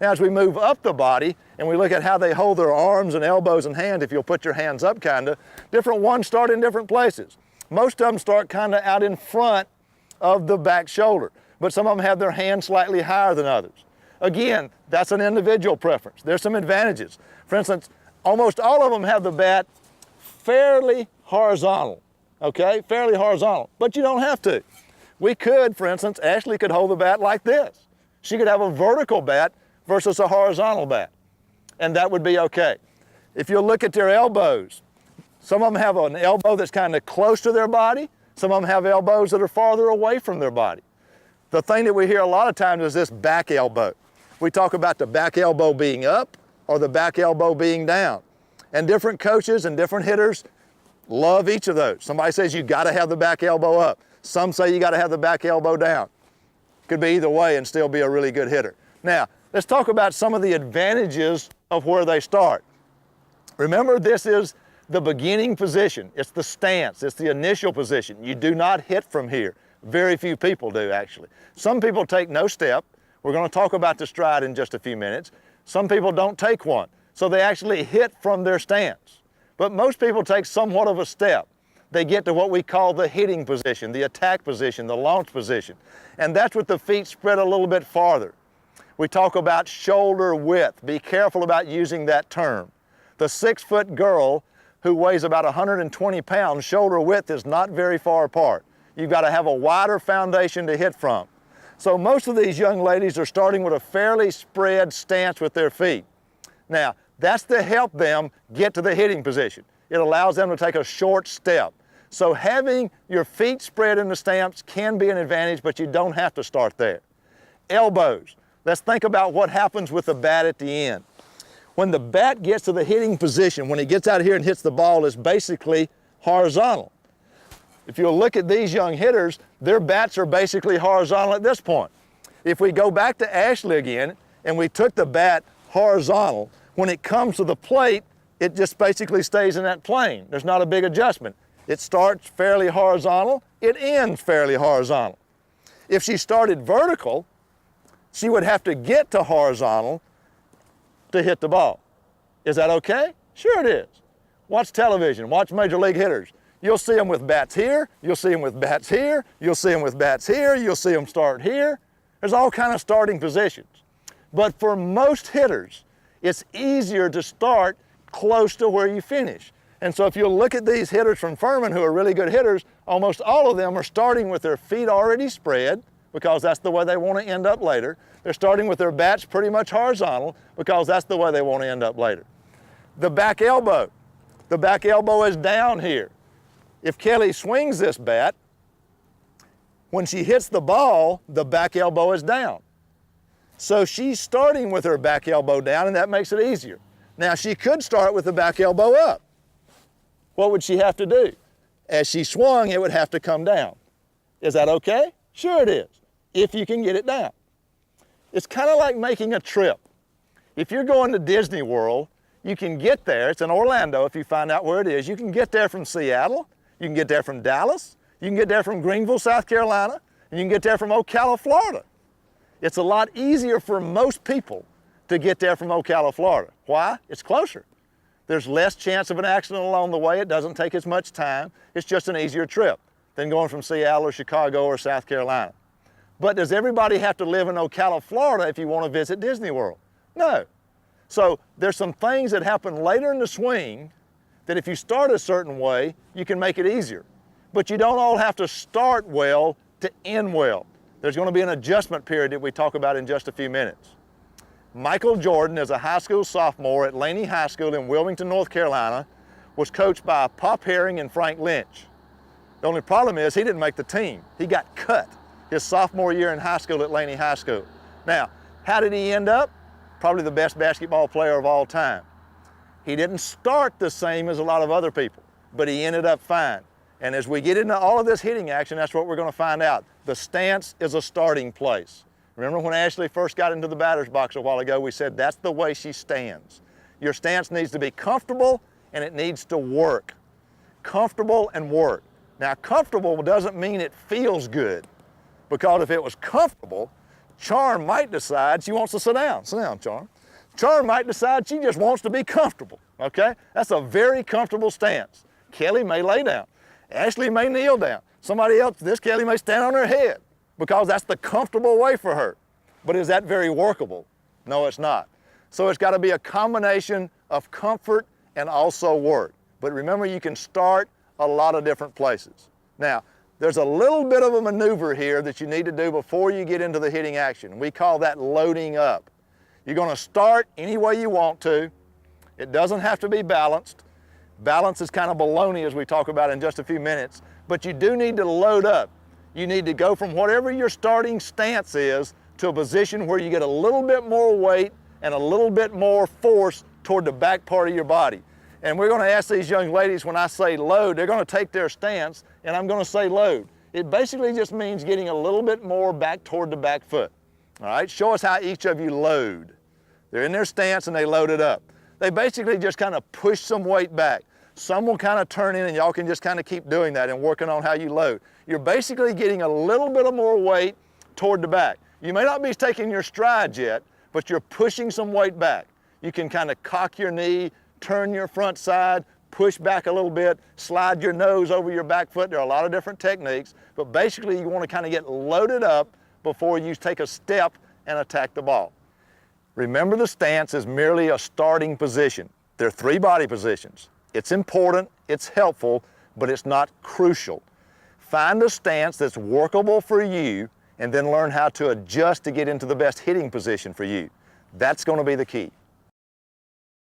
Now, as we move up the body and we look at how they hold their arms and elbows and hands, if you'll put your hands up kinda, different ones start in different places. Most of them start kinda out in front of the back shoulder, but some of them have their hands slightly higher than others. Again, that's an individual preference. There's some advantages. For instance, almost all of them have the bat fairly horizontal, okay? Fairly horizontal, but you don't have to. We could, for instance, Ashley could hold the bat like this. She could have a vertical bat versus a horizontal bat, and that would be okay. If you look at their elbows, some of them have an elbow that's kind of close to their body. Some of them have elbows that are farther away from their body. The thing that we hear a lot of times is this back elbow. We talk about the back elbow being up or the back elbow being down. And different coaches and different hitters love each of those. Somebody says you gotta have the back elbow up. Some say you gotta have the back elbow down. Could be either way and still be a really good hitter. Now, let's talk about some of the advantages of where they start. Remember, this is the beginning position. It's the stance, it's the initial position. You do not hit from here. Very few people do, actually. Some people take no step. We're gonna talk about the stride in just a few minutes. Some people don't take one, so they actually hit from their stance. But most people take somewhat of a step. They get to what we call the hitting position, the attack position, the launch position. And that's with the feet spread a little bit farther. We talk about shoulder width. Be careful about using that term. The 6-foot girl who weighs about 120 pounds, shoulder width is not very far apart. You've got to have a wider foundation to hit from. So most of these young ladies are starting with a fairly spread stance with their feet. Now, that's to help them get to the hitting position. It allows them to take a short step. So having your feet spread in the stance can be an advantage, but you don't have to start there. Elbows. Let's think about what happens with the bat at the end. When the bat gets to the hitting position, when it gets out here and hits the ball, it's basically horizontal. If you'll look at these young hitters, their bats are basically horizontal at this point. If we go back to Ashley again, and we took the bat horizontal, when it comes to the plate, it just basically stays in that plane. There's not a big adjustment. It starts fairly horizontal, it ends fairly horizontal. If she started vertical, she would have to get to horizontal to hit the ball. Is that okay? Sure it is. Watch television, watch Major League hitters. You'll see them with bats here, you'll see them with bats here, you'll see them with bats here, you'll see them start here. There's all kind of starting positions. But for most hitters, it's easier to start close to where you finish. And so if you look at these hitters from Furman who are really good hitters, almost all of them are starting with their feet already spread because that's the way they want to end up later. They're starting with their bats pretty much horizontal because that's the way they want to end up later. The back elbow is down here. If Kelly swings this bat, when she hits the ball, the back elbow is down. So she's starting with her back elbow down, and that makes it easier. Now, she could start with the back elbow up. What would she have to do? As she swung, it would have to come down. Is that okay? Sure it is, if you can get it down. It's kind of like making a trip. If you're going to Disney World, you can get there. It's in Orlando if you find out where it is. You can get there from Seattle. You can get there from Dallas. You can get there from Greenville, South Carolina. And you can get there from Ocala, Florida. It's a lot easier for most people to get there from Ocala, Florida. Why? It's closer. There's less chance of an accident along the way. It doesn't take as much time. It's just an easier trip than going from Seattle or Chicago or South Carolina. But does everybody have to live in Ocala, Florida if you want to visit Disney World? No. So there's some things that happen later in the swing that if you start a certain way, you can make it easier. But you don't all have to start well to end well. There's going to be an adjustment period that we talk about in just a few minutes. Michael Jordan, as a high school sophomore at Laney High School in Wilmington, North Carolina, was coached by Pop Herring and Frank Lynch. The only problem is he didn't make the team. He got cut his sophomore year in high school at Laney High School. Now, how did he end up? Probably the best basketball player of all time. He didn't start the same as a lot of other people, but he ended up fine. And as we get into all of this hitting action, that's what we're going to find out. The stance is a starting place. Remember when Ashley first got into the batter's box a while ago, we said that's the way she stands. Your stance needs to be comfortable and it needs to work. Comfortable and work. Now, comfortable doesn't mean it feels good, because if it was comfortable, Charm might decide she wants to sit down. Sit down, Charm. Charm might decide she just wants to be comfortable, okay? That's a very comfortable stance. Kelly may lay down. Ashley may kneel down. Somebody else, this Kelly may stand on her head because that's the comfortable way for her. But is that very workable? No, it's not. So it's got to be a combination of comfort and also work. But remember, you can start a lot of different places. Now, there's a little bit of a maneuver here that you need to do before you get into the hitting action. We call that loading up. You're going to start any way you want to. It doesn't have to be balanced. Balance is kind of baloney, as we talk about in just a few minutes, but you do need to load up. You need to go from whatever your starting stance is to a position where you get a little bit more weight and a little bit more force toward the back part of your body. And we're going to ask these young ladies, when I say load, they're going to take their stance and I'm going to say load. It basically just means getting a little bit more back toward the back foot. All right, show us how each of you load. They're in their stance and they load it up. They basically just kind of push some weight back. Some will kind of turn in and y'all can just kind of keep doing that and working on how you load. You're basically getting a little bit of more weight toward the back. You may not be taking your strides yet, but you're pushing some weight back. You can kind of cock your knee, turn your front side, push back a little bit, slide your nose over your back foot. There are a lot of different techniques, but basically you want to kind of get loaded up before you take a step and attack the ball. Remember, the stance is merely a starting position. There are 3 body positions. It's important, it's helpful, but it's not crucial. Find a stance that's workable for you and then learn how to adjust to get into the best hitting position for you. That's going to be the key.